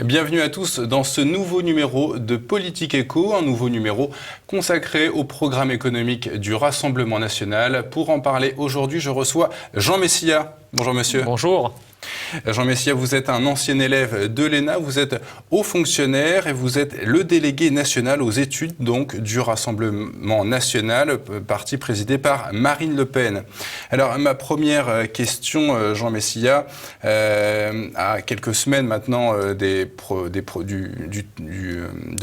Bienvenue à tous dans ce nouveau numéro de Politique Éco, un nouveau numéro consacré au programme économique du Rassemblement national. Pour en parler aujourd'hui, je reçois Jean Messia. Bonjour monsieur. Bonjour. Jean Messia, vous êtes un ancien élève de l'ENA, vous êtes haut fonctionnaire et vous êtes le délégué national aux études donc, du Rassemblement national, parti présidé par Marine Le Pen. Alors ma première question, Jean Messia, à quelques semaines maintenant de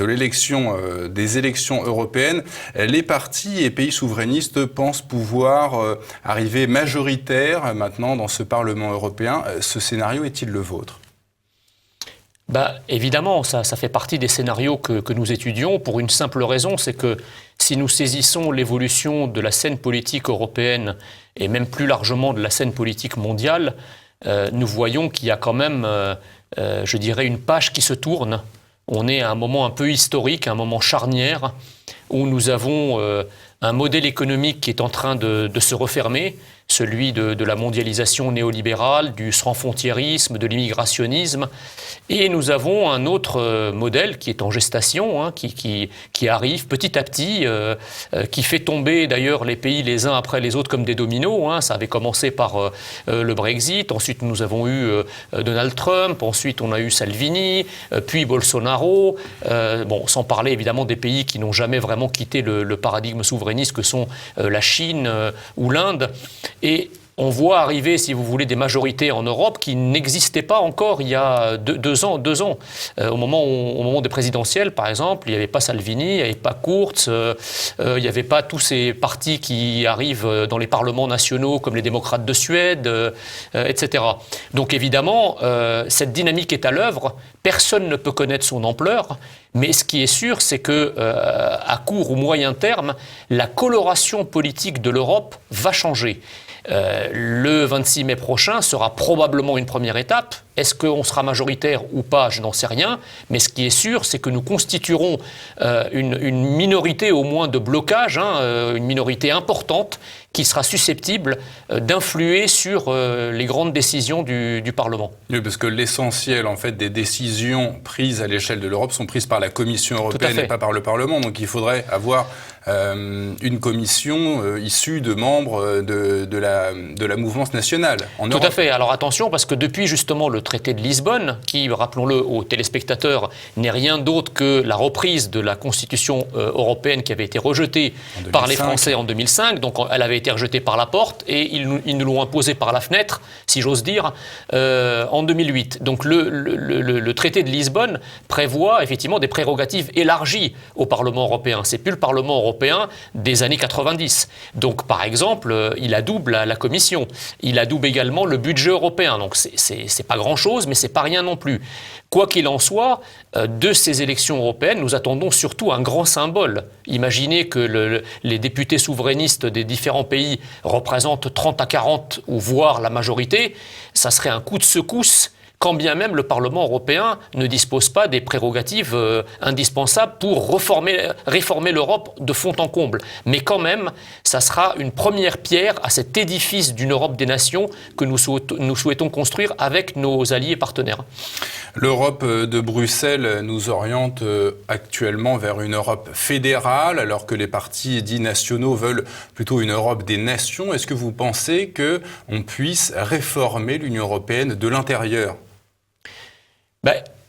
l'élection, des élections européennes, les partis et pays souverainistes pensent pouvoir arriver majoritaires maintenant dans ce Parlement européen. Ce scénario est-il le vôtre ? Évidemment, ça fait partie des scénarios que nous étudions pour une simple raison, c'est que si nous saisissons l'évolution de la scène politique européenne et même plus largement de la scène politique mondiale, nous voyons qu'il y a quand même, je dirais, une page qui se tourne. On est à un moment un peu historique, un moment charnière, où nous avons un modèle économique qui est en train de se refermer, celui de la mondialisation néolibérale, du sans-frontiérisme, de l'immigrationnisme. Et nous avons un autre modèle qui est en gestation, qui arrive petit à petit, qui fait tomber d'ailleurs les pays les uns après les autres comme des dominos. Ça avait commencé par le Brexit, ensuite nous avons eu Donald Trump, ensuite on a eu Salvini, puis Bolsonaro. Sans parler évidemment des pays qui n'ont jamais vraiment quitté le paradigme souverainiste que sont la Chine ou l'Inde. Et on voit arriver, si vous voulez, des majorités en Europe qui n'existaient pas encore il y a deux ans. Au moment des présidentielles, par exemple, il n'y avait pas Salvini, il n'y avait pas Kurz, il n'y avait pas tous ces partis qui arrivent dans les parlements nationaux comme les démocrates de Suède, etc. Donc évidemment, cette dynamique est à l'œuvre. Personne ne peut connaître son ampleur. Mais ce qui est sûr, c'est que à court ou moyen terme, la coloration politique de l'Europe va changer. Le 26 mai prochain sera probablement une première étape. Est-ce qu'on sera majoritaire ou pas? Je n'en sais rien. Mais ce qui est sûr, c'est que nous constituerons une minorité au moins de blocage, une minorité importante qui sera susceptible d'influer sur les grandes décisions du Parlement. Oui, parce que l'essentiel en fait, des décisions prises à l'échelle de l'Europe sont prises par la Commission européenne et pas par le Parlement. Donc il faudrait avoir une commission issue de membres de la mouvance nationale en Europe. Tout à fait. Alors attention, parce que depuis justement le traité de Lisbonne, qui, rappelons-le aux téléspectateurs, n'est rien d'autre que la reprise de la Constitution européenne qui avait été rejetée par les Français en 2005. Donc elle avait été rejetée par la porte et ils nous l'ont imposée par la fenêtre, si j'ose dire, en 2008. Donc le traité de Lisbonne prévoit effectivement des prérogatives élargies au Parlement européen. C'est plus le Parlement européen des années 90. Donc par exemple, il adoube la Commission. Il adoube également le budget européen. Donc c'est pas grand-chose, mais c'est pas rien non plus. Quoi qu'il en soit, de ces élections européennes, nous attendons surtout un grand symbole. Imaginez que les députés souverainistes des différents pays représentent 30 à 40 ou voire la majorité. Ça serait un coup de secousse, quand bien même le Parlement européen ne dispose pas des prérogatives indispensables pour réformer l'Europe de fond en comble. Mais quand même, ça sera une première pierre à cet édifice d'une Europe des nations que nous souhaitons construire avec nos alliés et partenaires. L'Europe de Bruxelles nous oriente actuellement vers une Europe fédérale, alors que les partis dits nationaux veulent plutôt une Europe des nations. Est-ce que vous pensez qu'on puisse réformer l'Union européenne de l'intérieur ?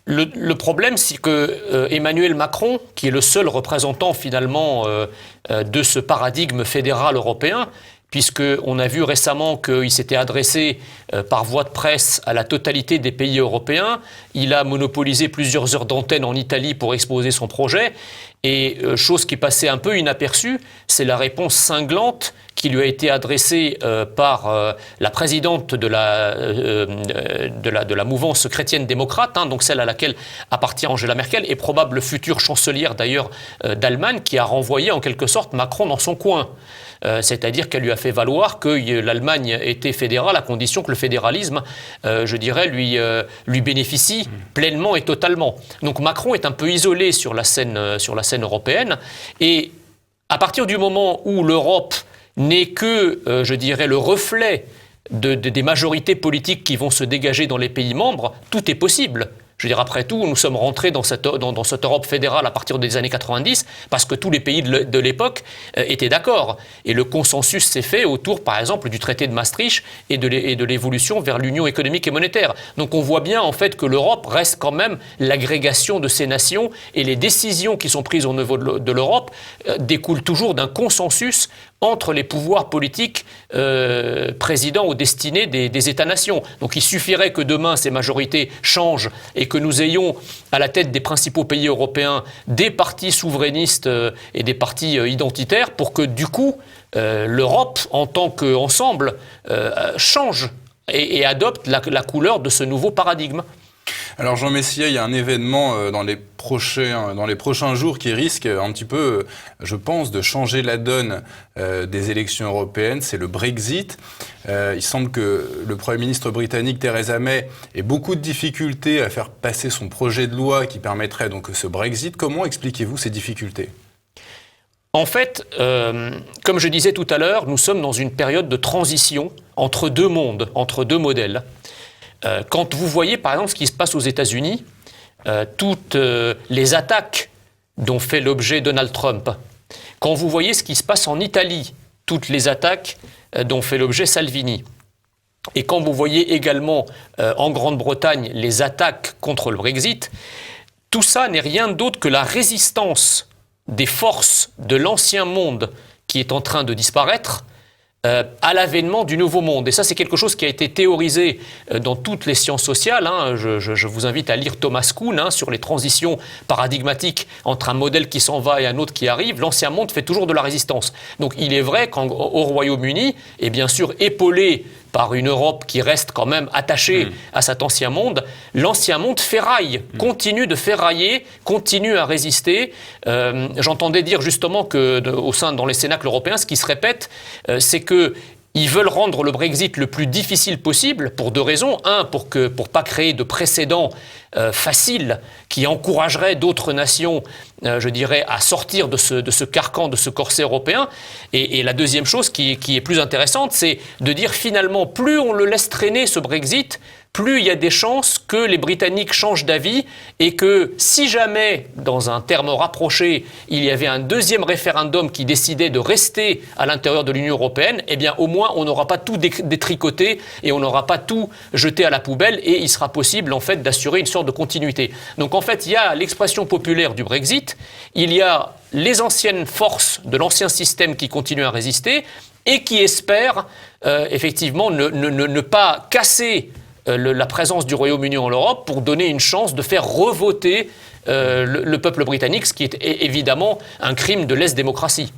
Le problème, c'est que Emmanuel Macron, qui est le seul représentant finalement de ce paradigme fédéral européen, puisqu'on a vu récemment qu'il s'était adressé par voie de presse à la totalité des pays européens. Il a monopolisé plusieurs heures d'antenne en Italie pour exposer son projet. Et chose qui passait un peu inaperçue, c'est la réponse cinglante qui lui a été adressée par la présidente de la mouvance chrétienne démocrate, donc celle à laquelle appartient Angela Merkel, et probable future chancelière d'ailleurs d'Allemagne, qui a renvoyé en quelque sorte Macron dans son coin. C'est-à-dire qu'elle lui a fait valoir que l'Allemagne était fédérale à condition que le fédéralisme, je dirais, lui bénéficie pleinement et totalement. Donc Macron est un peu isolé sur la scène européenne. Et à partir du moment où l'Europe n'est que, je dirais, le reflet des majorités politiques qui vont se dégager dans les pays membres, tout est possible. Je veux dire, après tout, nous sommes rentrés dans cette Europe fédérale à partir des années 90 parce que tous les pays de l'époque étaient d'accord. Et le consensus s'est fait autour, par exemple, du traité de Maastricht et de l'évolution vers l'union économique et monétaire. Donc on voit bien en fait que l'Europe reste quand même l'agrégation de ces nations et les décisions qui sont prises au niveau de l'Europe découlent toujours d'un consensus entre les pouvoirs politiques présidents aux destinées des États-nations. Donc il suffirait que demain ces majorités changent et que nous ayons à la tête des principaux pays européens des partis souverainistes et des partis identitaires pour que du coup l'Europe en tant qu'ensemble change et adopte la couleur de ce nouveau paradigme. Alors Jean Messia, il y a un événement dans les prochains jours qui risque un petit peu, je pense, de changer la donne des élections européennes, c'est le Brexit. Il semble que le Premier ministre britannique Theresa May ait beaucoup de difficultés à faire passer son projet de loi qui permettrait donc ce Brexit. Comment expliquez-vous ces difficultés ? En fait, comme je disais tout à l'heure, nous sommes dans une période de transition entre deux mondes, entre deux modèles. Quand vous voyez par exemple ce qui se passe aux États-Unis, toutes les attaques dont fait l'objet Donald Trump, quand vous voyez ce qui se passe en Italie, toutes les attaques dont fait l'objet Salvini, et quand vous voyez également en Grande-Bretagne les attaques contre le Brexit, tout ça n'est rien d'autre que la résistance des forces de l'ancien monde qui est en train de disparaître à l'avènement du nouveau monde. Et ça, c'est quelque chose qui a été théorisé dans toutes les sciences sociales. Je vous invite à lire Thomas Kuhn sur les transitions paradigmatiques entre un modèle qui s'en va et un autre qui arrive. L'ancien monde fait toujours de la résistance. Donc il est vrai qu'au Royaume-Uni, et bien sûr épaulé par une Europe qui reste quand même attachée à cet ancien monde, l'ancien monde ferraille, continue de ferrailler, continue à résister. J'entendais dire justement que dans les cénacles européens, ce qui se répète, c'est qu'ils veulent rendre le Brexit le plus difficile possible pour deux raisons. Un, pour pas créer de précédents faciles qui encourageraient d'autres nations, je dirais, à sortir de ce carcan, de ce corset européen. Et la deuxième chose qui est plus intéressante, c'est de dire finalement, plus on le laisse traîner ce Brexit, plus il y a des chances que les Britanniques changent d'avis et que si jamais, dans un terme rapproché, il y avait un deuxième référendum qui décidait de rester à l'intérieur de l'Union européenne, eh bien au moins on n'aura pas tout détricoté et on n'aura pas tout jeté à la poubelle et il sera possible en fait d'assurer une sorte de continuité. Donc en fait il y a l'expression populaire du Brexit, il y a les anciennes forces de l'ancien système qui continuent à résister et qui espèrent effectivement ne pas casser la présence du Royaume-Uni en Europe pour donner une chance de faire revoter le peuple britannique, ce qui est évidemment un crime de lèse-démocratie.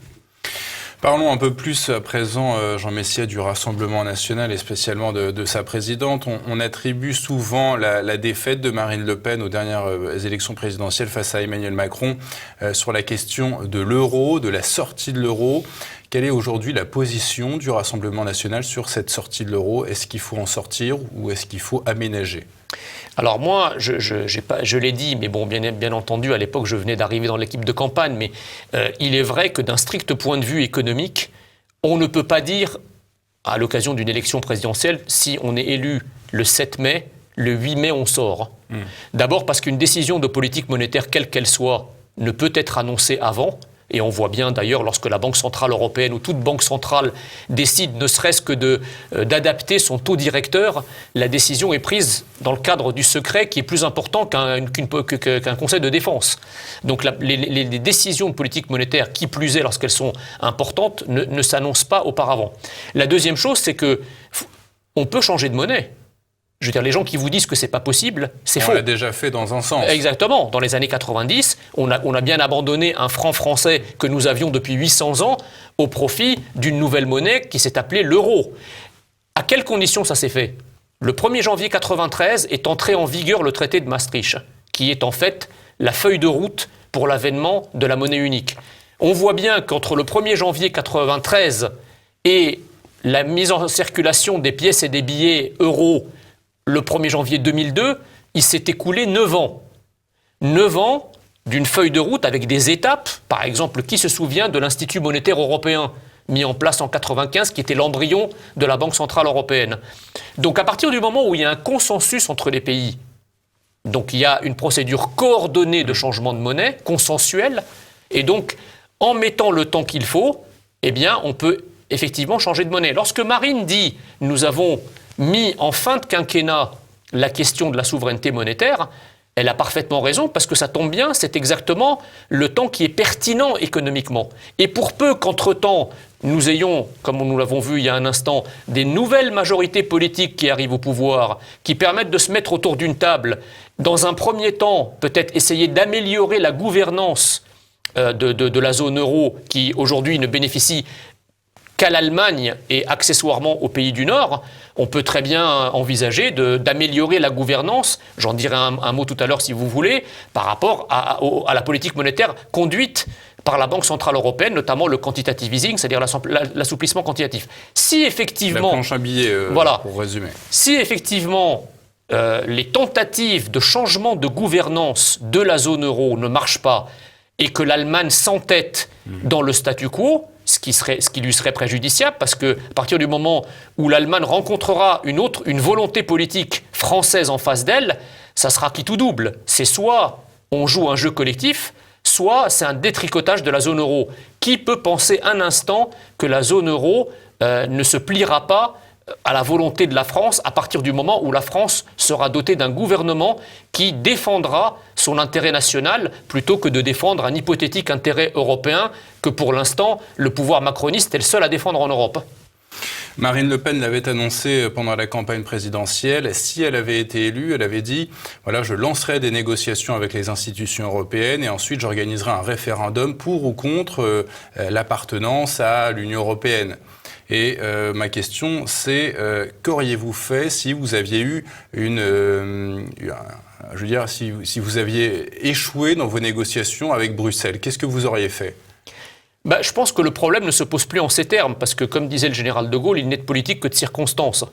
Parlons un peu plus à présent, Jean Messia, du Rassemblement national et spécialement de sa présidente. On attribue souvent la défaite de Marine Le Pen aux dernières élections présidentielles face à Emmanuel Macron sur la question de l'euro, de la sortie de l'euro. Quelle est aujourd'hui la position du Rassemblement national sur cette sortie de l'euro ? Est-ce qu'il faut en sortir ou est-ce qu'il faut aménager ? Alors moi, je l'ai dit, mais bon, bien entendu, à l'époque, je venais d'arriver dans l'équipe de campagne, mais il est vrai que d'un strict point de vue économique, on ne peut pas dire, à l'occasion d'une élection présidentielle, si on est élu le 7 mai, le 8 mai, on sort. D'abord parce qu'une décision de politique monétaire, quelle qu'elle soit, ne peut être annoncée avant. Et on voit bien d'ailleurs lorsque la Banque centrale européenne ou toute banque centrale décide ne serait-ce que d'adapter son taux directeur, la décision est prise dans le cadre du secret qui est plus important qu'un conseil de défense. Donc les décisions de politique monétaire, qui plus est lorsqu'elles sont importantes, ne s'annoncent pas auparavant. La deuxième chose, c'est qu'on peut changer de monnaie. Je veux dire, les gens qui vous disent que c'est pas possible, c'est faux. On l'a déjà fait dans un sens. Exactement. Dans les années 90, on a bien abandonné un franc français que nous avions depuis 800 ans au profit d'une nouvelle monnaie qui s'est appelée l'euro. À quelles conditions ça s'est fait ? Le 1er janvier 1993 est entré en vigueur le traité de Maastricht, qui est en fait la feuille de route pour l'avènement de la monnaie unique. On voit bien qu'entre le 1er janvier 1993 et la mise en circulation des pièces et des billets euros le 1er janvier 2002, il s'est écoulé 9 ans. 9 ans d'une feuille de route avec des étapes. Par exemple, qui se souvient de l'Institut monétaire européen mis en place en 1995, qui était l'embryon de la Banque centrale européenne. Donc à partir du moment où il y a un consensus entre les pays, Donc il y a une procédure coordonnée de changement de monnaie, consensuelle. Et donc, en mettant le temps qu'il faut, eh bien, on peut effectivement changer de monnaie. Lorsque Marine dit « nous avons mis en fin de quinquennat la question de la souveraineté monétaire », elle a parfaitement raison, parce que ça tombe bien, c'est exactement le temps qui est pertinent économiquement. Et pour peu qu'entre-temps, nous ayons, comme nous l'avons vu il y a un instant, des nouvelles majorités politiques qui arrivent au pouvoir, qui permettent de se mettre autour d'une table, dans un premier temps, peut-être essayer d'améliorer la gouvernance de la zone euro, qui aujourd'hui ne bénéficie qu'à l'Allemagne et accessoirement aux pays du Nord, on peut très bien envisager d'améliorer la gouvernance, j'en dirai un mot tout à l'heure si vous voulez, par rapport à la politique monétaire conduite par la Banque Centrale Européenne, notamment le quantitative easing, c'est-à-dire l'assouplissement quantitatif. Si effectivement... La planche à billets, voilà, pour résumer. Si effectivement les tentatives de changement de gouvernance de la zone euro ne marchent pas et que l'Allemagne s'entête dans le statu quo, ce qui lui serait préjudiciable, parce qu'à partir du moment où l'Allemagne rencontrera une volonté politique française en face d'elle, ça sera qui tout double. C'est soit on joue un jeu collectif, soit c'est un détricotage de la zone euro. Qui peut penser un instant que la zone euro ne se pliera pas à la volonté de la France à partir du moment où la France sera dotée d'un gouvernement qui défendra son intérêt national plutôt que de défendre un hypothétique intérêt européen que pour l'instant le pouvoir macroniste est le seul à défendre en Europe. Marine Le Pen l'avait annoncé pendant la campagne présidentielle. Si elle avait été élue, elle avait dit « Voilà, je lancerai des négociations avec les institutions européennes et ensuite j'organiserai un référendum pour ou contre l'appartenance à l'Union européenne ». Et ma question, c'est qu'auriez-vous fait si vous aviez eu si vous aviez échoué dans vos négociations avec Bruxelles? Qu'est-ce que vous auriez fait? Je pense que le problème ne se pose plus en ces termes, parce que, comme disait le général de Gaulle, il n'est de politique que de circonstances.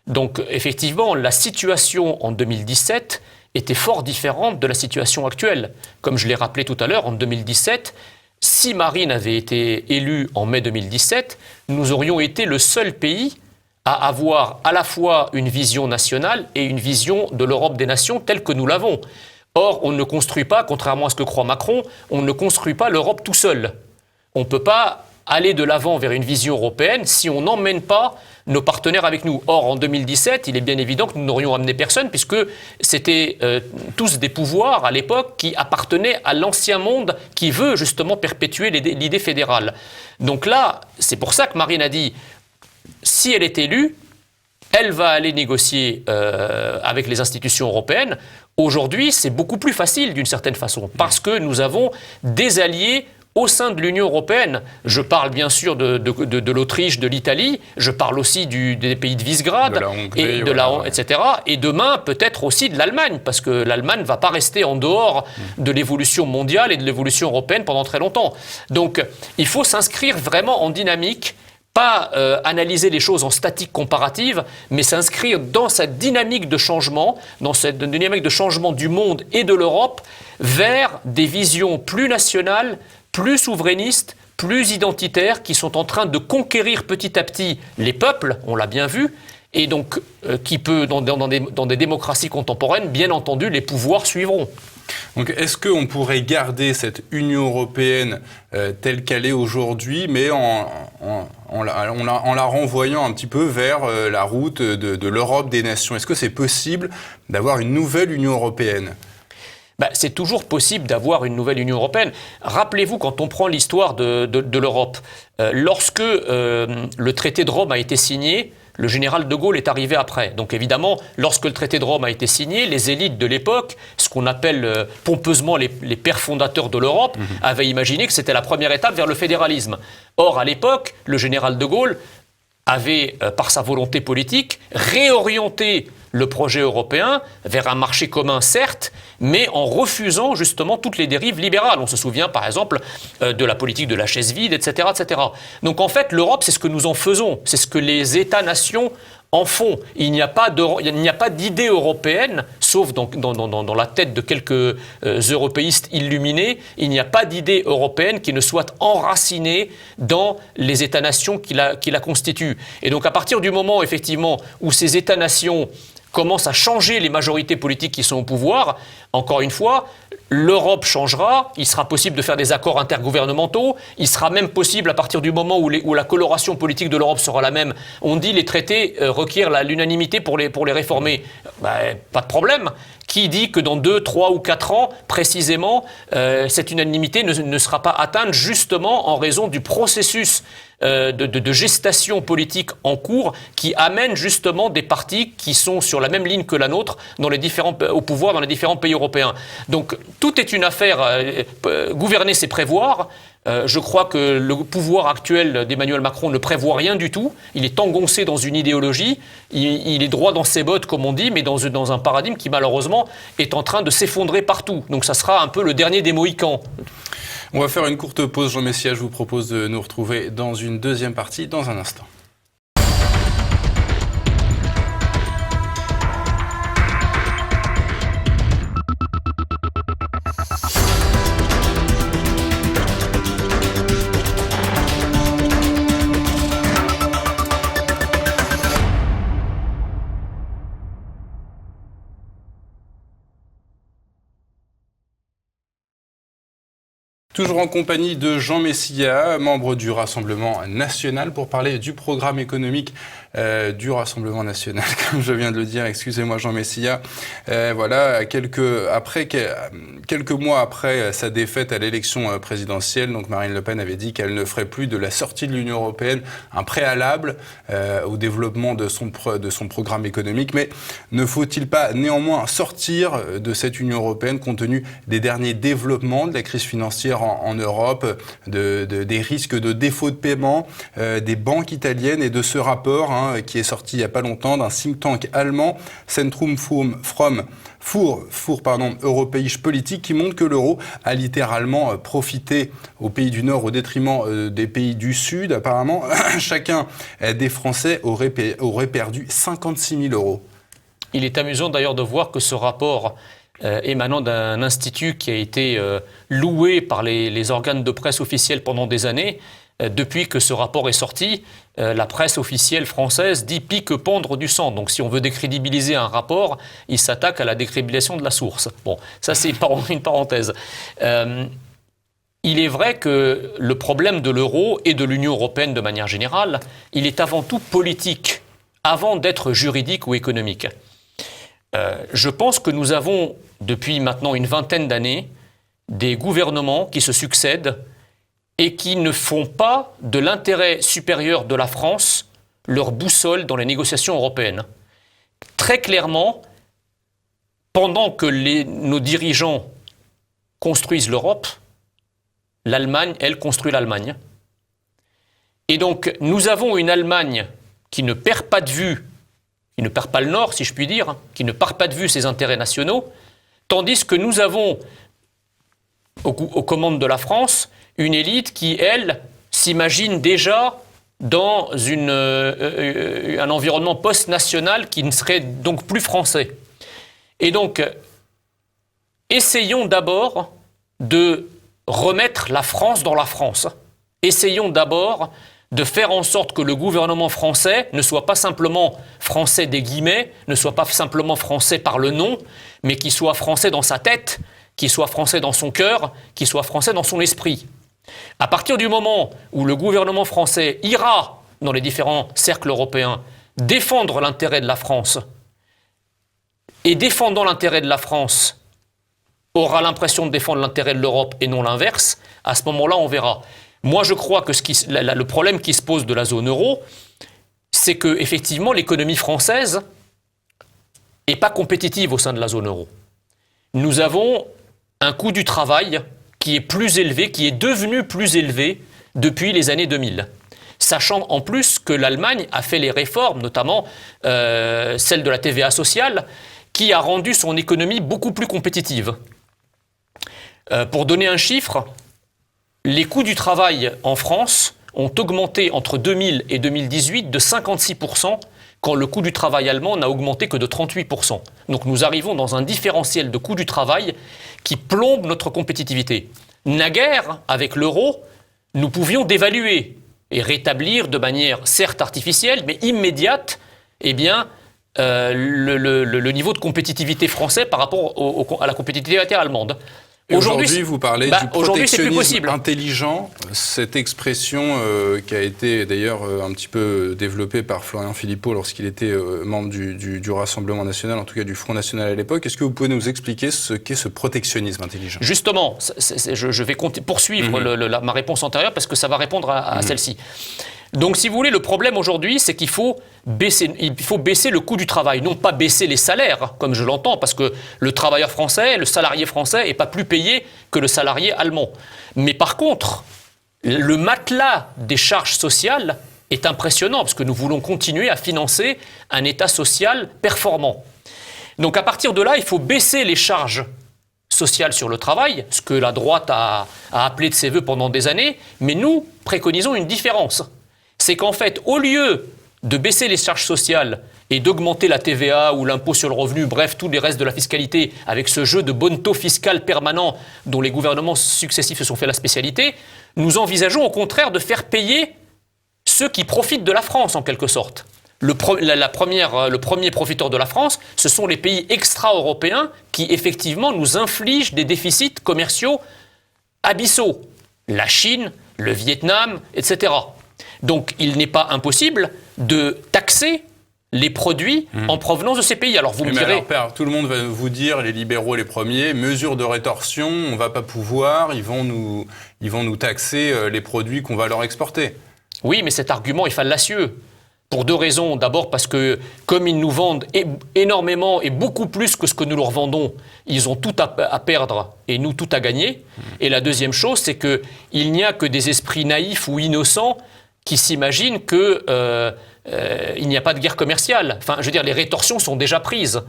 Donc, effectivement, la situation en 2017 était fort différente de la situation actuelle. Comme je l'ai rappelé tout à l'heure, en 2017, si Marine avait été élue en mai 2017, nous aurions été le seul pays à avoir à la fois une vision nationale et une vision de l'Europe des nations telle que nous l'avons. Or, on ne construit pas, contrairement à ce que croit Macron, on ne construit pas l'Europe tout seul. On ne peut pas aller de l'avant vers une vision européenne si on n'emmène pas nos partenaires avec nous. Or, en 2017, il est bien évident que nous n'aurions amené personne, puisque c'était tous des pouvoirs, à l'époque, qui appartenaient à l'ancien monde, qui veut justement perpétuer l'idée fédérale. Donc là, c'est pour ça que Marine a dit, si elle est élue, elle va aller négocier avec les institutions européennes. Aujourd'hui, c'est beaucoup plus facile, d'une certaine façon, parce que nous avons des alliés au sein de l'Union européenne. Je parle bien sûr de l'Autriche, de l'Italie, je parle aussi des pays de Visegrad, de la Hongrie, etc. Et demain, peut-être aussi de l'Allemagne, parce que l'Allemagne ne va pas rester en dehors de l'évolution mondiale et de l'évolution européenne pendant très longtemps. Donc, il faut s'inscrire vraiment en dynamique, pas analyser les choses en statique comparative, mais s'inscrire dans cette dynamique de changement, dans cette dynamique de changement du monde et de l'Europe, vers des visions plus nationales, plus souverainistes, plus identitaires, qui sont en train de conquérir petit à petit les peuples, on l'a bien vu, et donc qui peut, dans des démocraties contemporaines, bien entendu, les pouvoirs suivront. Donc, est-ce qu'on pourrait garder cette Union européenne telle qu'elle est aujourd'hui, mais en la renvoyant un petit peu vers la route de l'Europe des nations? Est-ce que c'est possible d'avoir une nouvelle Union européenne? C'est toujours possible d'avoir une nouvelle Union européenne. Rappelez-vous, quand on prend l'histoire de l'Europe, lorsque le traité de Rome a été signé, le général de Gaulle est arrivé après. Donc évidemment, lorsque le traité de Rome a été signé, les élites de l'époque, ce qu'on appelle pompeusement les pères fondateurs de l'Europe, avaient imaginé que c'était la première étape vers le fédéralisme. Or, à l'époque, le général de Gaulle avait, par sa volonté politique, réorienté le projet européen vers un marché commun, certes, mais en refusant justement toutes les dérives libérales. On se souvient par exemple de la politique de la chaise vide, etc., etc. Donc en fait, l'Europe, c'est ce que nous en faisons, c'est ce que les États-nations en font. Il n'y a pas d'idée européenne, sauf dans la tête de quelques européistes illuminés, il n'y a pas d'idée européenne qui ne soit enracinée dans les États-nations qui la constituent. Et donc à partir du moment, effectivement, où ces États-nations commence à changer les majorités politiques qui sont au pouvoir, encore une fois, l'Europe changera, il sera possible de faire des accords intergouvernementaux, il sera même possible à partir du moment où la coloration politique de l'Europe sera la même. On dit les traités requièrent l'unanimité pour les réformer. Pas de problème. Qui dit que dans 2, 3 ou 4 ans, précisément, cette unanimité ne sera pas atteinte justement en raison du processus de gestation politique en cours qui amène justement des partis qui sont sur la même ligne que la nôtre au pouvoir dans les différents pays européens. Donc tout est une affaire, gouverner c'est prévoir. Je crois que le pouvoir actuel d'Emmanuel Macron ne prévoit rien du tout. Il est engoncé dans une idéologie, il est droit dans ses bottes comme on dit, mais dans un paradigme qui malheureusement est en train de s'effondrer partout. Donc ça sera un peu le dernier des Mohicans. On va faire une courte pause, Jean Messia. Je vous propose de nous retrouver dans une deuxième partie dans un instant. Toujours en compagnie de Jean Messia, membre du Rassemblement national, pour parler du programme économique du Rassemblement national, comme je viens de le dire. Excusez-moi, Jean Messia. Voilà, quelques mois après sa défaite à l'élection présidentielle, donc Marine Le Pen avait dit qu'elle ne ferait plus de la sortie de l'Union européenne un préalable au développement de son programme économique. Mais ne faut-il pas néanmoins sortir de cette Union européenne compte tenu des derniers développements de la crise financière en Europe, des risques de défaut de paiement des banques italiennes et de ce rapport qui est sorti il n'y a pas longtemps d'un think tank allemand, Zentrum für Europäische Politik, qui montre que l'euro a littéralement profité aux pays du Nord au détriment des pays du Sud. Apparemment, chacun des Français aurait perdu 56 000 euros. Il est amusant d'ailleurs de voir que ce rapport émanant d'un institut qui a été loué par les organes de presse officiels pendant des années. Depuis que ce rapport est sorti, la presse officielle française dit pique pendre du sang. Donc si on veut décrédibiliser un rapport, il s'attaque à la décrédibilisation de la source. Bon, ça c'est une parenthèse. Il est vrai que le problème de l'euro et de l'Union européenne de manière générale, il est avant tout politique, avant d'être juridique ou économique. Je pense que nous avons, depuis maintenant une vingtaine d'années, des gouvernements qui se succèdent et qui ne font pas de l'intérêt supérieur de la France leur boussole dans les négociations européennes. Très clairement, pendant que nos dirigeants construisent l'Europe, l'Allemagne, elle, construit l'Allemagne. Et donc, nous avons une Allemagne qui ne perd pas de vue, qui ne perd pas le Nord, si je puis dire, qui ne perd pas de vue ses intérêts nationaux, tandis que nous avons, aux commandes de la France, une élite qui, elle, s'imagine déjà dans un environnement post-national qui ne serait donc plus français. Et donc, essayons d'abord de remettre la France dans la France. Essayons d'abord de faire en sorte que le gouvernement français ne soit pas simplement français des guillemets, ne soit pas simplement français par le nom, mais qu'il soit français dans sa tête, qu'il soit français dans son cœur, qu'il soit français dans son esprit. À partir du moment où le gouvernement français ira dans les différents cercles européens défendre l'intérêt de la France, et défendant l'intérêt de la France, aura l'impression de défendre l'intérêt de l'Europe et non l'inverse, à ce moment-là, on verra. Moi, je crois que le problème qui se pose de la zone euro, c'est que effectivement, l'économie française n'est pas compétitive au sein de la zone euro. Nous avons un coût du travail qui est plus élevé, qui est devenu plus élevé depuis les années 2000. Sachant en plus que l'Allemagne a fait les réformes, notamment celle de la TVA sociale, qui a rendu son économie beaucoup plus compétitive. Pour donner un chiffre, les coûts du travail en France ont augmenté entre 2000 et 2018 de 56%, quand le coût du travail allemand n'a augmenté que de 38%. Donc nous arrivons dans un différentiel de coût du travail qui plombe notre compétitivité. Naguère, avec l'euro, nous pouvions dévaluer et rétablir de manière certes artificielle, mais immédiate, le niveau de compétitivité français par rapport à la compétitivité allemande. Aujourd'hui, vous parlez du protectionnisme possible. Intelligent, cette expression qui a été d'ailleurs un petit peu développée par Florian Philippot lorsqu'il était membre du Rassemblement national, en tout cas du Front national à l'époque. Est-ce que vous pouvez nous expliquer ce qu'est ce protectionnisme intelligent ? Justement, je vais poursuivre ma réponse antérieure parce que ça va répondre à celle-ci. Donc, si vous voulez, le problème aujourd'hui, c'est qu'il faut baisser le coût du travail, non pas baisser les salaires, comme je l'entends, parce que le travailleur français, le salarié français n'est pas plus payé que le salarié allemand. Mais par contre, le matelas des charges sociales est impressionnant, parce que nous voulons continuer à financer un État social performant. Donc, à partir de là, il faut baisser les charges sociales sur le travail, ce que la droite a appelé de ses voeux pendant des années, mais nous préconisons une différence. C'est qu'en fait, au lieu de baisser les charges sociales et d'augmenter la TVA ou l'impôt sur le revenu, bref, tous les restes de la fiscalité, avec ce jeu de bonneteau fiscal permanent dont les gouvernements successifs se sont fait la spécialité, nous envisageons au contraire de faire payer ceux qui profitent de la France, en quelque sorte. Le premier profiteur de la France, ce sont les pays extra-européens qui, effectivement, nous infligent des déficits commerciaux abyssaux. La Chine, le Vietnam, etc. Donc, il n'est pas impossible de taxer les produits en provenance de ces pays. Alors, vous me direz... Alors, tout le monde va vous dire, les libéraux les premiers, mesures de rétorsion, on ne va pas pouvoir, ils vont nous taxer les produits qu'on va leur exporter. Oui, mais cet argument est fallacieux. Pour deux raisons. D'abord parce que, comme ils nous vendent énormément et beaucoup plus que ce que nous leur vendons, ils ont tout à perdre et nous tout à gagner. Et la deuxième chose, c'est qu'il n'y a que des esprits naïfs ou innocents qui s'imaginent qu'il n'y a pas de guerre commerciale. Enfin, je veux dire, les rétorsions sont déjà prises.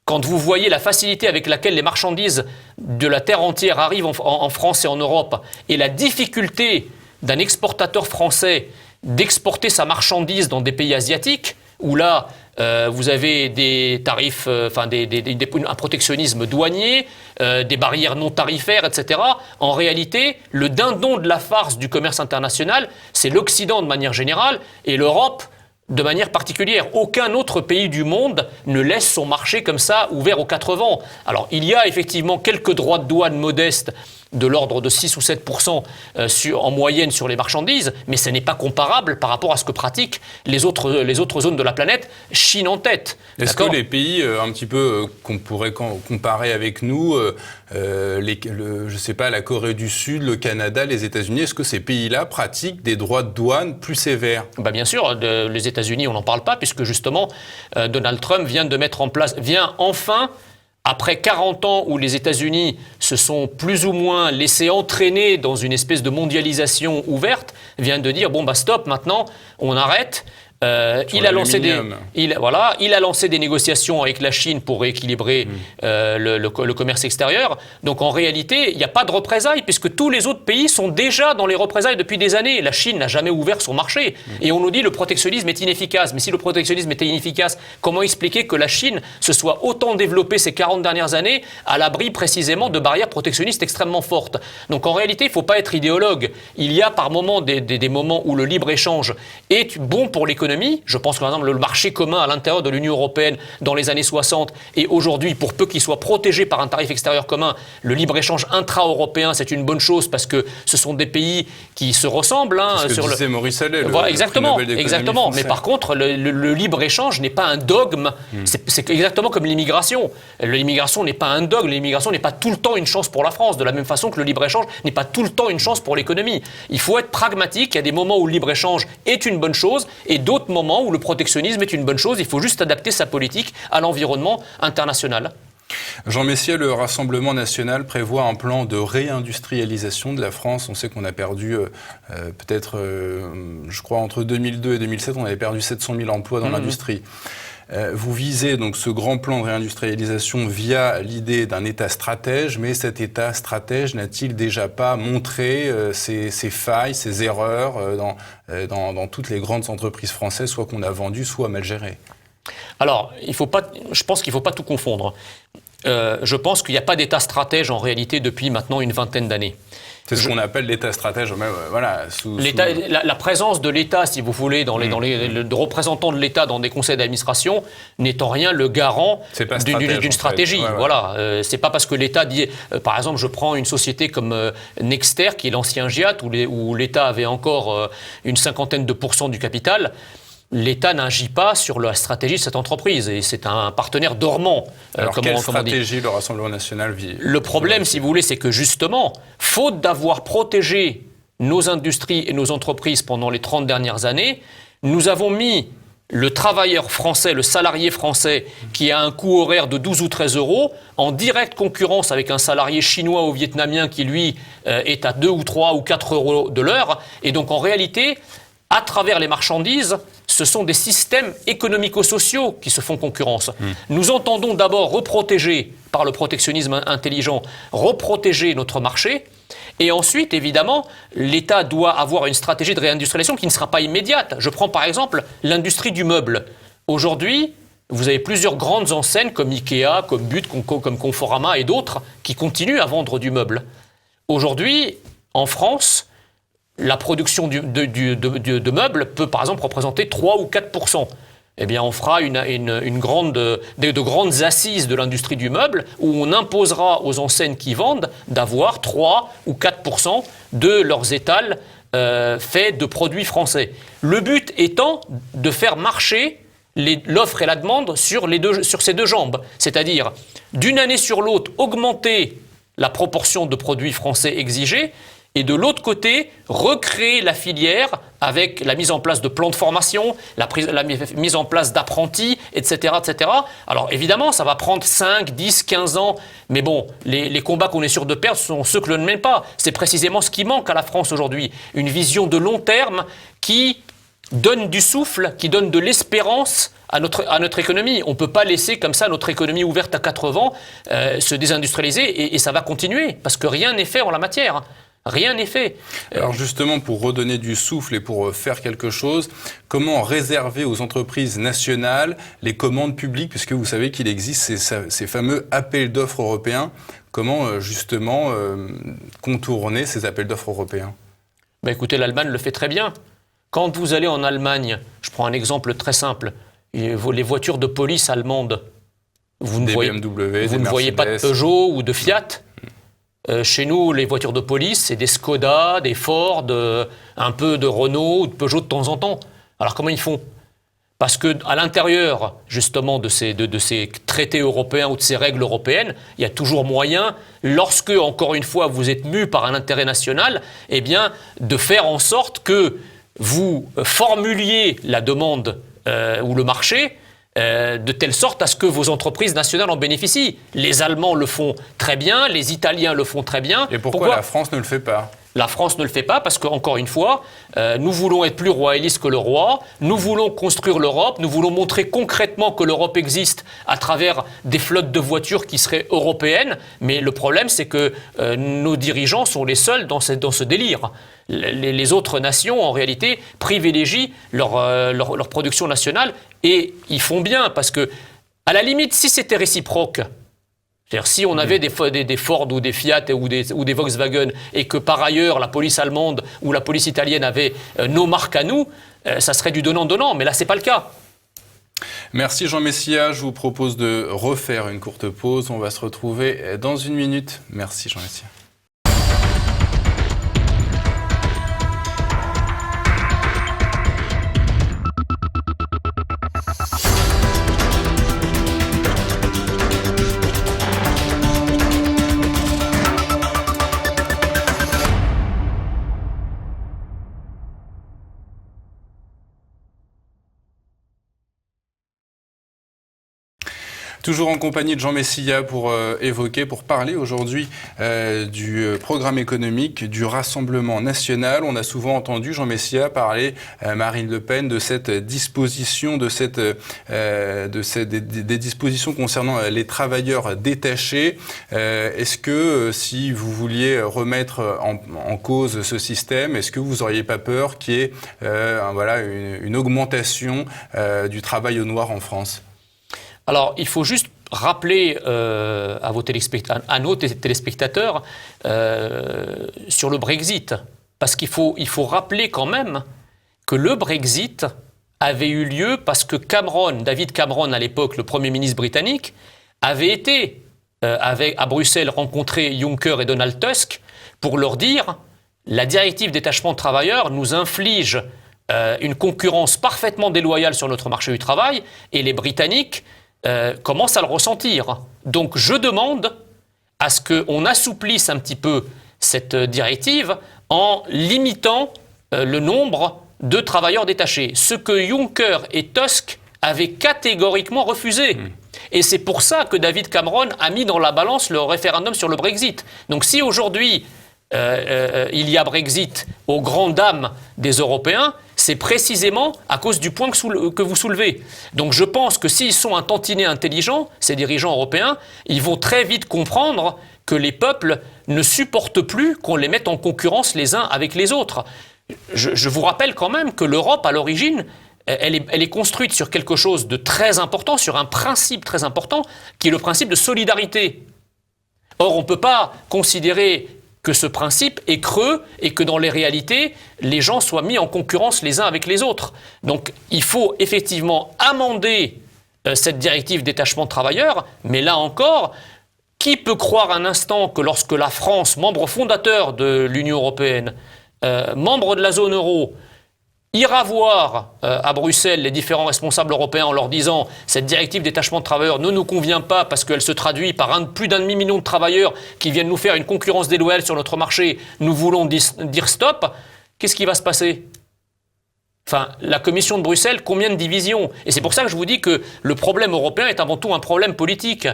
Quand vous voyez la facilité avec laquelle les marchandises de la terre entière arrivent en France et en Europe, et la difficulté d'un exportateur français d'exporter sa marchandise dans des pays asiatiques, où là, vous avez des tarifs, un protectionnisme douanier, des barrières non tarifaires, etc. En réalité, le dindon de la farce du commerce international, c'est l'Occident de manière générale et l'Europe de manière particulière. Aucun autre pays du monde ne laisse son marché comme ça ouvert aux quatre vents. Alors, il y a effectivement quelques droits de douane modestes de l'ordre de 6 ou 7% en moyenne sur les marchandises, mais ce n'est pas comparable par rapport à ce que pratiquent les autres zones de la planète, Chine en tête. Est-ce que les pays un petit peu qu'on pourrait comparer avec nous, je sais pas, la Corée du Sud, le Canada, les États-Unis, est-ce que ces pays-là pratiquent des droits de douane plus sévères ? Bien sûr, les États-Unis, on n'en parle pas, puisque justement, Donald Trump vient enfin, après 40 ans où les États-Unis se sont plus ou moins laissés entraîner dans une espèce de mondialisation ouverte, vient de dire, stop, maintenant, on arrête. Il a lancé des négociations avec la Chine pour rééquilibrer le commerce extérieur. Donc en réalité, il n'y a pas de représailles puisque tous les autres pays sont déjà dans les représailles depuis des années. La Chine n'a jamais ouvert son marché. Et on nous dit que le protectionnisme est inefficace. Mais si le protectionnisme était inefficace, comment expliquer que la Chine se soit autant développée ces 40 dernières années à l'abri précisément de barrières protectionnistes extrêmement fortes ? Donc en réalité, il ne faut pas être idéologue. Il y a par moments des moments où le libre-échange est bon pour l'économie. Je pense que par exemple le marché commun à l'intérieur de l'Union européenne dans les années 60 et aujourd'hui, pour peu qu'il soit protégé par un tarif extérieur commun, le libre-échange intra-européen, c'est une bonne chose parce que ce sont des pays qui se ressemblent. C'est ce que disait Maurice Allais, exactement. Mais par contre, le libre-échange n'est pas un dogme. C'est exactement comme l'immigration. L'immigration n'est pas un dogme. L'immigration n'est pas tout le temps une chance pour la France, de la même façon que le libre-échange n'est pas tout le temps une chance pour l'économie. Il faut être pragmatique. Il y a des moments où le libre-échange est une bonne chose et d'autres moments où le protectionnisme est une bonne chose. Il faut juste adapter sa politique à l'environnement international. Jean Messier, le Rassemblement national prévoit un plan de réindustrialisation de la France. On sait qu'on a perdu je crois, entre 2002 et 2007, on avait perdu 700 000 emplois dans l'industrie. Vous visez donc ce grand plan de réindustrialisation via l'idée d'un État stratège, mais cet État stratège n'a-t-il déjà pas montré ses failles, ses erreurs dans toutes les grandes entreprises françaises, soit qu'on a vendu, soit mal gérées ? Alors, je pense qu'il ne faut pas tout confondre. Je pense qu'il n'y a pas d'État stratège en réalité depuis maintenant une vingtaine d'années. C'est ce qu'on appelle l'État stratège, même, voilà. La présence de l'État, si vous voulez, de représentants de l'État dans des conseils d'administration n'est en rien le garant d'une stratégie. Ouais. Voilà, c'est pas parce que l'État dit, par exemple, je prends une société comme Nexter, qui est l'ancien GIAT, où l'État avait encore une 50% du capital. L'État n'agit pas sur la stratégie de cette entreprise et c'est un partenaire dormant. Alors quelle stratégie le Rassemblement national vit? Le problème, si vous voulez, c'est que justement, faute d'avoir protégé nos industries et nos entreprises pendant les 30 dernières années, nous avons mis le travailleur français, le salarié français, qui a un coût horaire de 12 ou 13 euros, en directe concurrence avec un salarié chinois ou vietnamien qui, lui, est à 2 ou 3 ou 4 euros de l'heure. Et donc, en réalité, à travers les marchandises, ce sont des systèmes économico-sociaux qui se font concurrence. Nous entendons d'abord reprotéger, par le protectionnisme intelligent, reprotéger notre marché. Et ensuite, évidemment, l'État doit avoir une stratégie de réindustrialisation qui ne sera pas immédiate. Je prends par exemple l'industrie du meuble. Aujourd'hui, vous avez plusieurs grandes enseignes comme Ikea, comme But, comme Conforama et d'autres qui continuent à vendre du meuble. Aujourd'hui, en France, la production de meubles peut, par exemple, représenter 3 ou 4%. Eh bien, on fera de grandes assises de l'industrie du meuble où on imposera aux enseignes qui vendent d'avoir 3 ou 4% de leurs étals faits de produits français. Le but étant de faire marcher l'offre et la demande sur ces deux jambes. C'est-à-dire, d'une année sur l'autre, augmenter la proportion de produits français exigés, et de l'autre côté, recréer la filière avec la mise en place de plans de formation, la mise en place d'apprentis, etc., etc. Alors évidemment, ça va prendre 5, 10, 15 ans, mais bon, les combats qu'on est sûr de perdre sont ceux que l'on ne mène pas. C'est précisément ce qui manque à la France aujourd'hui, une vision de long terme qui donne du souffle, qui donne de l'espérance à notre économie. On ne peut pas laisser comme ça notre économie ouverte à 4 vents se désindustrialiser et ça va continuer, parce que rien n'est fait en la matière. Rien n'est fait. Alors justement, pour redonner du souffle et pour faire quelque chose, comment réserver aux entreprises nationales les commandes publiques, puisque vous savez qu'il existe ces fameux appels d'offres européens. Comment justement contourner ces appels d'offres européens? Écoutez, l'Allemagne le fait très bien. Quand vous allez en Allemagne, je prends un exemple très simple, les voitures de police allemandes, vous ne voyez pas de Peugeot ou de Fiat. Chez nous, les voitures de police, c'est des Skoda, des Ford, un peu de Renault ou de Peugeot de temps en temps. Alors comment ils font? Parce qu'à l'intérieur, justement, de ces traités européens ou de ces règles européennes, il y a toujours moyen, lorsque, encore une fois, vous êtes mu par un intérêt national, eh bien, de faire en sorte que vous formuliez la demande ou le marché de telle sorte à ce que vos entreprises nationales en bénéficient. Les Allemands le font très bien, les Italiens le font très bien. Et pourquoi la France ne le fait pas? La France ne le fait pas parce qu'encore une fois, nous voulons être plus royalistes que le roi, nous voulons construire l'Europe, nous voulons montrer concrètement que l'Europe existe à travers des flottes de voitures qui seraient européennes, mais le problème c'est que nos dirigeants sont les seuls dans ce délire. Les autres nations, en réalité, privilégient leur production nationale et ils font bien parce que, à la limite, si c'était réciproque, c'est-à-dire si on avait des Ford ou des Fiat ou des Volkswagen et que par ailleurs la police allemande ou la police italienne avait nos marques à nous, ça serait du donnant-donnant, mais là c'est pas le cas. Merci Jean Messia, je vous propose de refaire une courte pause, on va se retrouver dans une minute. Merci Jean Messia. Toujours en compagnie de Jean Messia pour parler aujourd'hui du programme économique du Rassemblement national. On a souvent entendu Jean Messia parler, Marine Le Pen, de cette disposition, des dispositions concernant les travailleurs détachés. Est-ce que si vous vouliez remettre en cause ce système, est-ce que vous n'auriez pas peur qu'il y ait une augmentation du travail au noir en France ? Alors, il faut juste rappeler à nos téléspectateurs sur le Brexit. Parce qu'il faut rappeler quand même que le Brexit avait eu lieu parce que David Cameron, à l'époque, le Premier ministre britannique, avait été à Bruxelles rencontrer Juncker et Donald Tusk pour leur dire « La directive détachement de travailleurs nous inflige une concurrence parfaitement déloyale sur notre marché du travail et les Britanniques commencent à le ressentir. Donc je demande à ce qu'on assouplisse un petit peu cette directive en limitant le nombre de travailleurs détachés. Ce que Juncker et Tusk avaient catégoriquement refusé. Et c'est pour ça que David Cameron a mis dans la balance le référendum sur le Brexit. Donc si aujourd'hui il y a Brexit aux grandes dames des Européens, c'est précisément à cause du point que vous soulevez. Donc je pense que s'ils sont un tantinet intelligents, ces dirigeants européens, ils vont très vite comprendre que les peuples ne supportent plus qu'on les mette en concurrence les uns avec les autres. Je vous rappelle quand même que l'Europe, à l'origine, elle est construite sur quelque chose de très important, sur un principe très important, qui est le principe de solidarité. Or, on ne peut pas considérer que ce principe est creux et que dans les réalités, les gens soient mis en concurrence les uns avec les autres. Donc, il faut effectivement amender cette directive détachement de travailleurs, mais là encore, qui peut croire un instant que lorsque la France, membre fondateur de l'Union européenne, membre de la zone euro, ira voir à Bruxelles les différents responsables européens en leur disant « cette directive détachement de travailleurs ne nous convient pas parce qu'elle se traduit par plus d'un demi-million de travailleurs qui viennent nous faire une concurrence déloyale sur notre marché, nous voulons dire stop », qu'est-ce qui va se passer ? Enfin, la Commission de Bruxelles, combien de divisions ? Et c'est pour ça que je vous dis que le problème européen est avant tout un problème politique.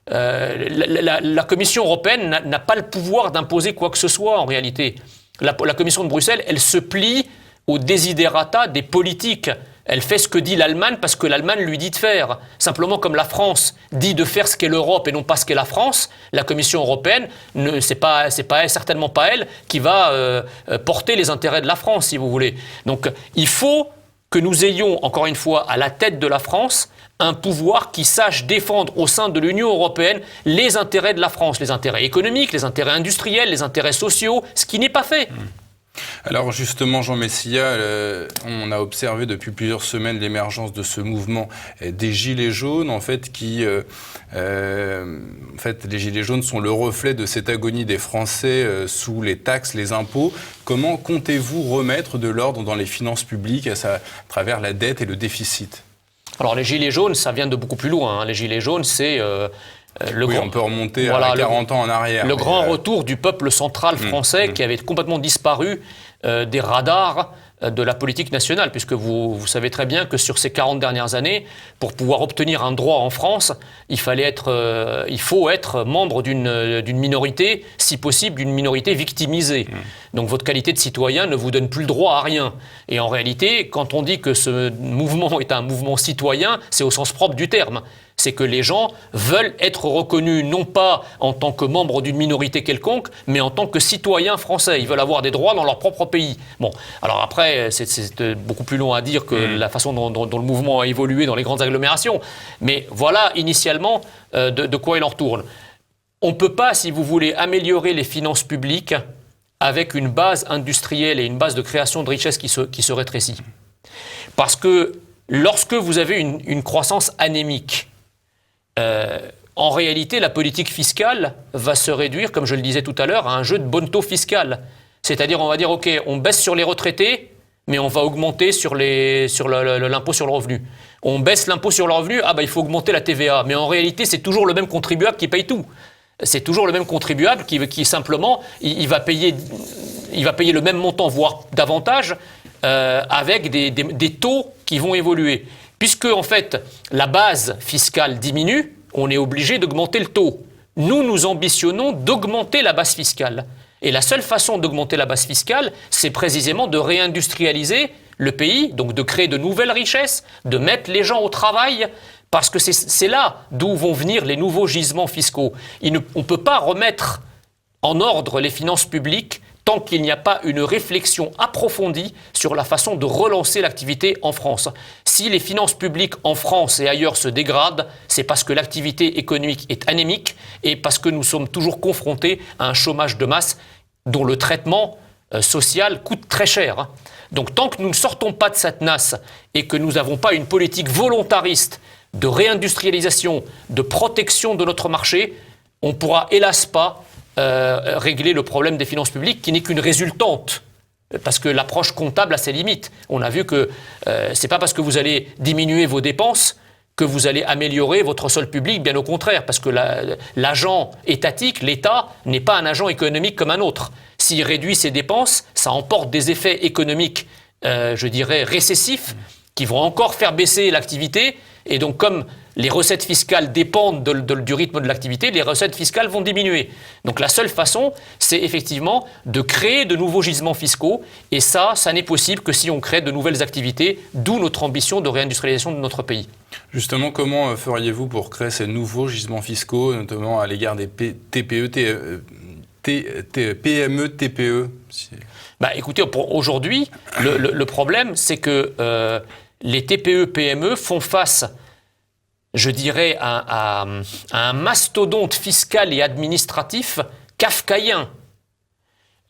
La Commission européenne n'a pas le pouvoir d'imposer quoi que ce soit en réalité. La Commission de Bruxelles, elle se plie aux desiderata des politiques. Elle fait ce que dit l'Allemagne parce que l'Allemagne lui dit de faire. Simplement comme la France dit de faire ce qu'est l'Europe et non pas ce qu'est la France, la Commission européenne, c'est certainement pas elle qui va porter les intérêts de la France, si vous voulez. Donc il faut que nous ayons, encore une fois, à la tête de la France, un pouvoir qui sache défendre au sein de l'Union européenne les intérêts de la France, les intérêts économiques, les intérêts industriels, les intérêts sociaux, ce qui n'est pas fait. Alors justement, Jean Messia, on a observé depuis plusieurs semaines l'émergence de ce mouvement des Gilets jaunes, en fait, les Gilets jaunes sont le reflet de cette agonie des Français sous les taxes, les impôts. Comment comptez-vous remettre de l'ordre dans les finances publiques à travers la dette et le déficit ? Alors les Gilets jaunes, ça vient de beaucoup plus loin. Les Gilets jaunes, c'est... on peut remonter à 40 ans en arrière. Le grand retour du peuple central français qui avait complètement disparu des radars de la politique nationale, puisque vous savez très bien que sur ces 40 dernières années, pour pouvoir obtenir un droit en France, il faut être membre d'une minorité, si possible d'une minorité victimisée. Donc votre qualité de citoyen ne vous donne plus le droit à rien. Et en réalité, quand on dit que ce mouvement est un mouvement citoyen, c'est au sens propre du terme. C'est que les gens veulent être reconnus non pas en tant que membres d'une minorité quelconque, mais en tant que citoyens français. Ils veulent avoir des droits dans leur propre pays. Bon, alors après, c'est beaucoup plus long à dire que la façon dont le mouvement a évolué dans les grandes agglomérations. Mais voilà initialement de quoi il en retourne. On ne peut pas, si vous voulez, améliorer les finances publiques avec une base industrielle et une base de création de richesse qui se rétrécit. Parce que lorsque vous avez une croissance anémique, en réalité, la politique fiscale va se réduire, comme je le disais tout à l'heure, à un jeu de bonneteau fiscal. C'est-à-dire, on va dire, OK, on baisse sur les retraités, mais on va augmenter sur l'impôt sur le revenu. On baisse l'impôt sur le revenu, il faut augmenter la TVA. Mais en réalité, c'est toujours le même contribuable qui paye tout. C'est toujours le même contribuable qui simplement, il va payer le même montant, voire davantage, avec des taux qui vont évoluer. Puisque, en fait, la base fiscale diminue, on est obligé d'augmenter le taux. Nous ambitionnons d'augmenter la base fiscale. Et la seule façon d'augmenter la base fiscale, c'est précisément de réindustrialiser le pays, donc de créer de nouvelles richesses, de mettre les gens au travail, parce que c'est là d'où vont venir les nouveaux gisements fiscaux. On ne peut pas remettre en ordre les finances publiques tant qu'il n'y a pas une réflexion approfondie sur la façon de relancer l'activité en France. Si les finances publiques en France et ailleurs se dégradent, c'est parce que l'activité économique est anémique et parce que nous sommes toujours confrontés à un chômage de masse dont le traitement social coûte très cher. Donc tant que nous ne sortons pas de cette nasse et que nous n'avons pas une politique volontariste de réindustrialisation, de protection de notre marché, on ne pourra hélas pas régler le problème des finances publiques qui n'est qu'une résultante. Parce que l'approche comptable a ses limites. On a vu que ce n'est pas parce que vous allez diminuer vos dépenses que vous allez améliorer votre solde public, bien au contraire, parce que l'agent étatique, l'État, n'est pas un agent économique comme un autre. S'il réduit ses dépenses, ça emporte des effets économiques, je dirais, récessifs, qui vont encore faire baisser l'activité. Et donc, comme les recettes fiscales dépendent du rythme de l'activité, les recettes fiscales vont diminuer. Donc, la seule façon, c'est effectivement de créer de nouveaux gisements fiscaux. Et ça n'est possible que si on crée de nouvelles activités, d'où notre ambition de réindustrialisation de notre pays. Justement, comment feriez-vous pour créer ces nouveaux gisements fiscaux, notamment à l'égard des PME, TPE Écoutez, aujourd'hui, le problème, c'est que les TPE, PME font face, je dirais, à un mastodonte fiscal et administratif kafkaïen.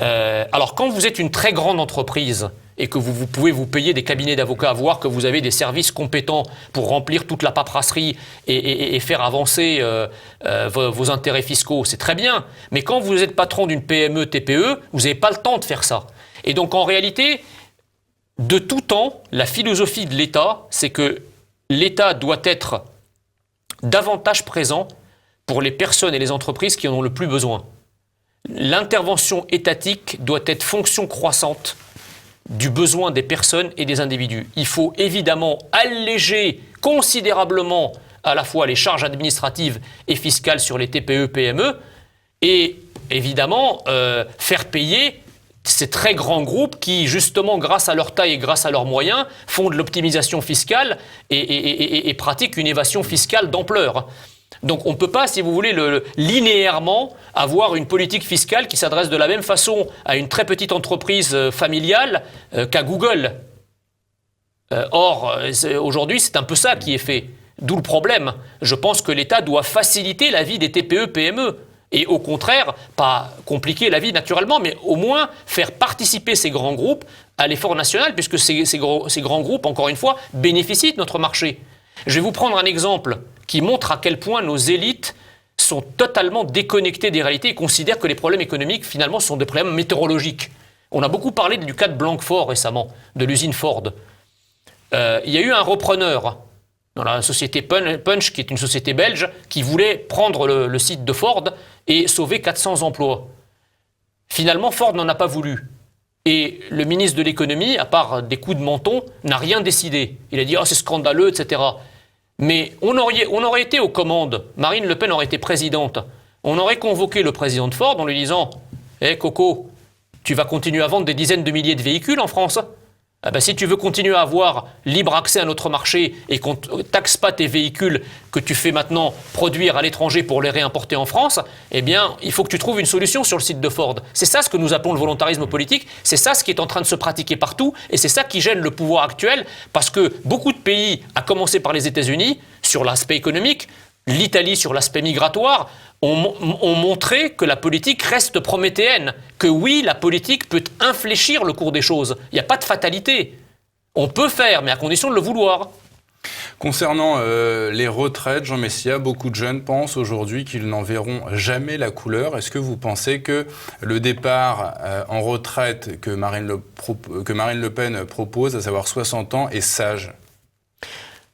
Alors, quand vous êtes une très grande entreprise et que vous pouvez vous payer des cabinets d'avocats, voir que vous avez des services compétents pour remplir toute la paperasserie et faire avancer vos intérêts fiscaux, c'est très bien. Mais quand vous êtes patron d'une PME, TPE, vous n'avez pas le temps de faire ça. Et donc, en réalité, de tout temps, la philosophie de l'État, c'est que l'État doit être davantage présent pour les personnes et les entreprises qui en ont le plus besoin. L'intervention étatique doit être fonction croissante du besoin des personnes et des individus. Il faut évidemment alléger considérablement à la fois les charges administratives et fiscales sur les TPE, PME et évidemment faire payer ces très grands groupes qui, justement, grâce à leur taille et grâce à leurs moyens, font de l'optimisation fiscale et pratiquent une évasion fiscale d'ampleur. Donc on ne peut pas, si vous voulez, linéairement avoir une politique fiscale qui s'adresse de la même façon à une très petite entreprise familiale qu'à Google. Or, aujourd'hui, c'est un peu ça qui est fait. D'où le problème. Je pense que l'État doit faciliter la vie des TPE, PME. Et au contraire, pas compliquer la vie naturellement, mais au moins faire participer ces grands groupes à l'effort national, puisque ces grands groupes, encore une fois, bénéficient de notre marché. Je vais vous prendre un exemple qui montre à quel point nos élites sont totalement déconnectées des réalités et considèrent que les problèmes économiques, finalement, sont des problèmes météorologiques. On a beaucoup parlé du cas de Blanquefort récemment, de l'usine Ford. Il y a eu un repreneur dans la société Punch, qui est une société belge, qui voulait prendre le site de Ford et sauver 400 emplois. Finalement, Ford n'en a pas voulu. Et le ministre de l'économie, à part des coups de menton, n'a rien décidé. Il a dit « oh, c'est scandaleux, etc. » Mais on aurait été aux commandes. Marine Le Pen aurait été présidente. On aurait convoqué le président de Ford en lui disant « hé Coco, tu vas continuer à vendre des dizaines de milliers de véhicules en France ? Si tu veux continuer à avoir libre accès à notre marché et qu'on ne taxe pas tes véhicules que tu fais maintenant produire à l'étranger pour les réimporter en France, eh bien, il faut que tu trouves une solution sur le site de Ford. C'est ça ce que nous appelons le volontarisme politique, c'est ça ce qui est en train de se pratiquer partout et c'est ça qui gêne le pouvoir actuel parce que beaucoup de pays, à commencer par les États-Unis, sur l'aspect économique, l'Italie sur l'aspect migratoire, ont montré que la politique reste prométhéenne, que oui, la politique peut infléchir le cours des choses. Il n'y a pas de fatalité. On peut faire, mais à condition de le vouloir. Concernant les retraites, Jean Messia, beaucoup de jeunes pensent aujourd'hui qu'ils n'en verront jamais la couleur. Est-ce que vous pensez que le départ en retraite que Marine Le Pen propose, à savoir 60 ans, est sage ?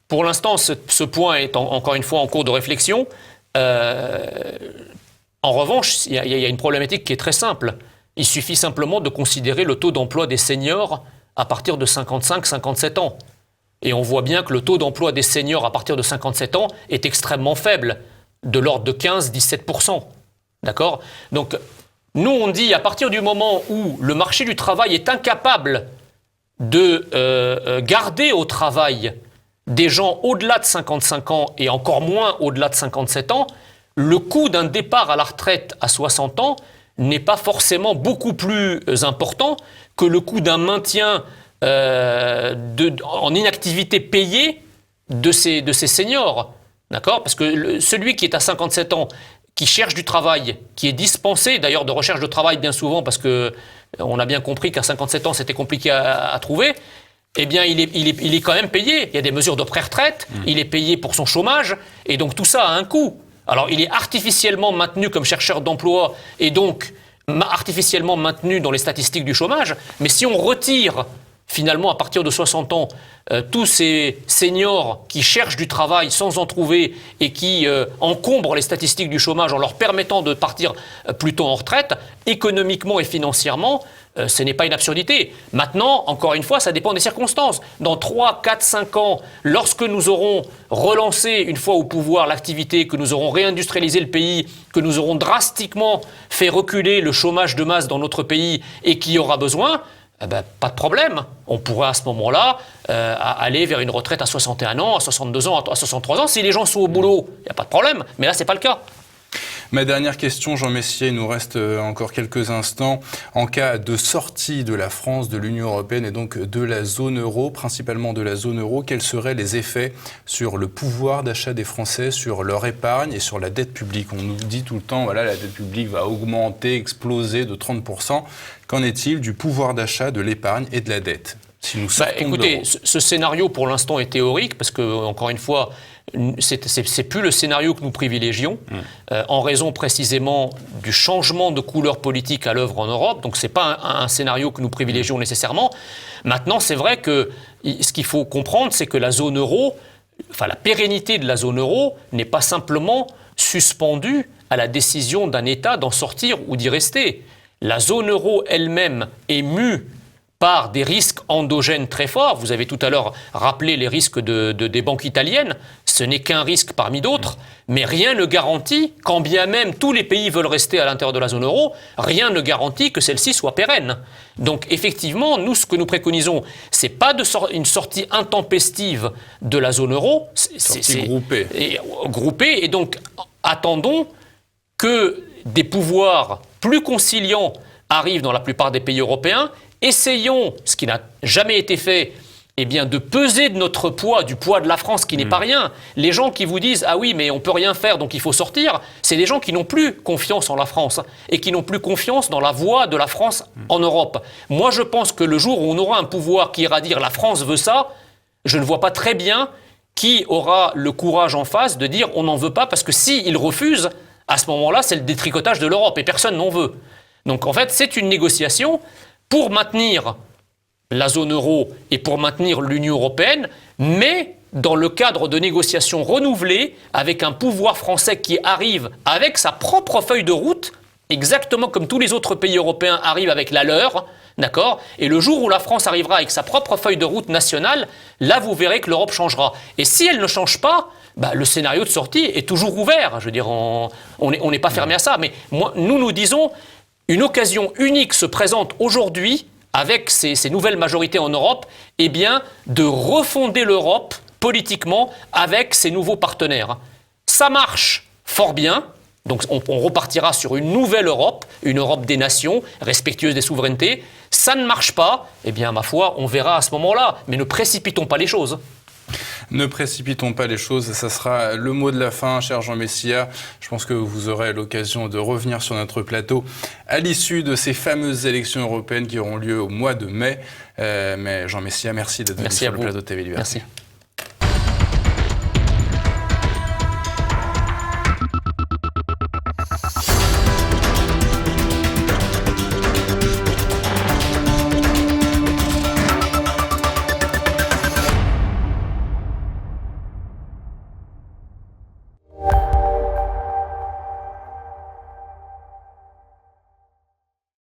Pour l'instant, ce point est encore une fois en cours de réflexion. En revanche, il y a une problématique qui est très simple. Il suffit simplement de considérer le taux d'emploi des seniors à partir de 55-57 ans. Et on voit bien que le taux d'emploi des seniors à partir de 57 ans est extrêmement faible, de l'ordre de 15-17%. D'accord ? Donc, nous, on dit à partir du moment où le marché du travail est incapable de garder au travail des gens au-delà de 55 ans et encore moins au-delà de 57 ans, le coût d'un départ à la retraite à 60 ans n'est pas forcément beaucoup plus important que le coût d'un maintien en inactivité payée de ces seniors. D'accord ? Parce que celui qui est à 57 ans, qui cherche du travail, qui est dispensé d'ailleurs de recherche de travail bien souvent, parce qu'on a bien compris qu'à 57 ans, c'était compliqué à trouver, eh bien, il est quand même payé. Il y a des mesures de pré-retraite, il est payé pour son chômage, et donc tout ça a un coût. Alors, il est artificiellement maintenu comme chercheur d'emploi, et donc artificiellement maintenu dans les statistiques du chômage, mais si on retire finalement, à partir de 60 ans, tous ces seniors qui cherchent du travail sans en trouver et qui encombrent les statistiques du chômage en leur permettant de partir plutôt en retraite, économiquement et financièrement, ce n'est pas une absurdité. Maintenant, encore une fois, ça dépend des circonstances. Dans 3, 4, 5 ans, lorsque nous aurons relancé, une fois au pouvoir, l'activité, que nous aurons réindustrialisé le pays, que nous aurons drastiquement fait reculer le chômage de masse dans notre pays et qu'il y aura besoin, pas de problème. On pourrait à ce moment-là aller vers une retraite à 61 ans, à 62 ans, à 63 ans. Si les gens sont au boulot, il n'y a pas de problème. Mais là, ce n'est pas le cas. Ma dernière question, Jean Messier, il nous reste encore quelques instants. En cas de sortie de la France de l'Union européenne et donc de la zone euro, principalement de la zone euro, quels seraient les effets sur le pouvoir d'achat des Français, sur leur épargne et sur la dette publique ? On nous dit tout le temps, voilà, la dette publique va augmenter, exploser de 30%. Qu'en est-il du pouvoir d'achat, de l'épargne et de la dette ? Si nous sortons de l'euro. Ce scénario pour l'instant est théorique parce que, encore une fois, c'est plus le scénario que nous privilégions en raison précisément du changement de couleur politique à l'œuvre en Europe. Donc c'est pas un scénario que nous privilégions nécessairement. Maintenant, c'est vrai que ce qu'il faut comprendre, c'est que la zone euro, enfin la pérennité de la zone euro n'est pas simplement suspendue à la décision d'un État d'en sortir ou d'y rester. La zone euro elle-même est mue par des risques endogènes très forts. Vous avez tout à l'heure rappelé les risques des banques italiennes. Ce n'est qu'un risque parmi d'autres, mais rien ne garantit, quand bien même tous les pays veulent rester à l'intérieur de la zone euro, rien ne garantit que celle-ci soit pérenne. Donc effectivement, nous, ce que nous préconisons, c'est pas une sortie intempestive de la zone euro, c'est groupée. Et donc, attendons que des pouvoirs plus conciliants arrivent dans la plupart des pays européens. Essayons, ce qui n'a jamais été fait, de peser de notre poids, du poids de la France, qui n'est pas rien. Les gens qui vous disent « Ah oui, mais on ne peut rien faire, donc il faut sortir », c'est des gens qui n'ont plus confiance en la France et qui n'ont plus confiance dans la voie de la France en Europe. Moi, je pense que le jour où on aura un pouvoir qui ira dire « La France veut ça », je ne vois pas très bien qui aura le courage en face de dire « On n'en veut pas », parce que s'ils refusent, à ce moment-là, c'est le détricotage de l'Europe et personne n'en veut. Donc en fait, c'est une négociation pour maintenir la zone euro et pour maintenir l'Union européenne, mais dans le cadre de négociations renouvelées avec un pouvoir français qui arrive avec sa propre feuille de route, exactement comme tous les autres pays européens arrivent avec la leur, d'accord ? Et le jour où la France arrivera avec sa propre feuille de route nationale, là vous verrez que l'Europe changera. Et si elle ne change pas, le scénario de sortie est toujours ouvert. Je veux dire, on n'est pas fermé à ça. Mais nous disons, une occasion unique se présente aujourd'hui avec ces nouvelles majorités en Europe, de refonder l'Europe politiquement avec ces nouveaux partenaires. Ça marche fort bien. Donc on repartira sur une nouvelle Europe, une Europe des nations, respectueuse des souverainetés. Ça ne marche pas, ma foi, on verra à ce moment-là. Mais ne précipitons pas les choses. Ne précipitons pas les choses, ça sera le mot de la fin, cher Jean Messia. Je pense que vous aurez l'occasion de revenir sur notre plateau à l'issue de ces fameuses élections européennes qui auront lieu au mois de mai. Mais Jean Messia, merci d'être venu sur le plateau de TV Liberté. Merci.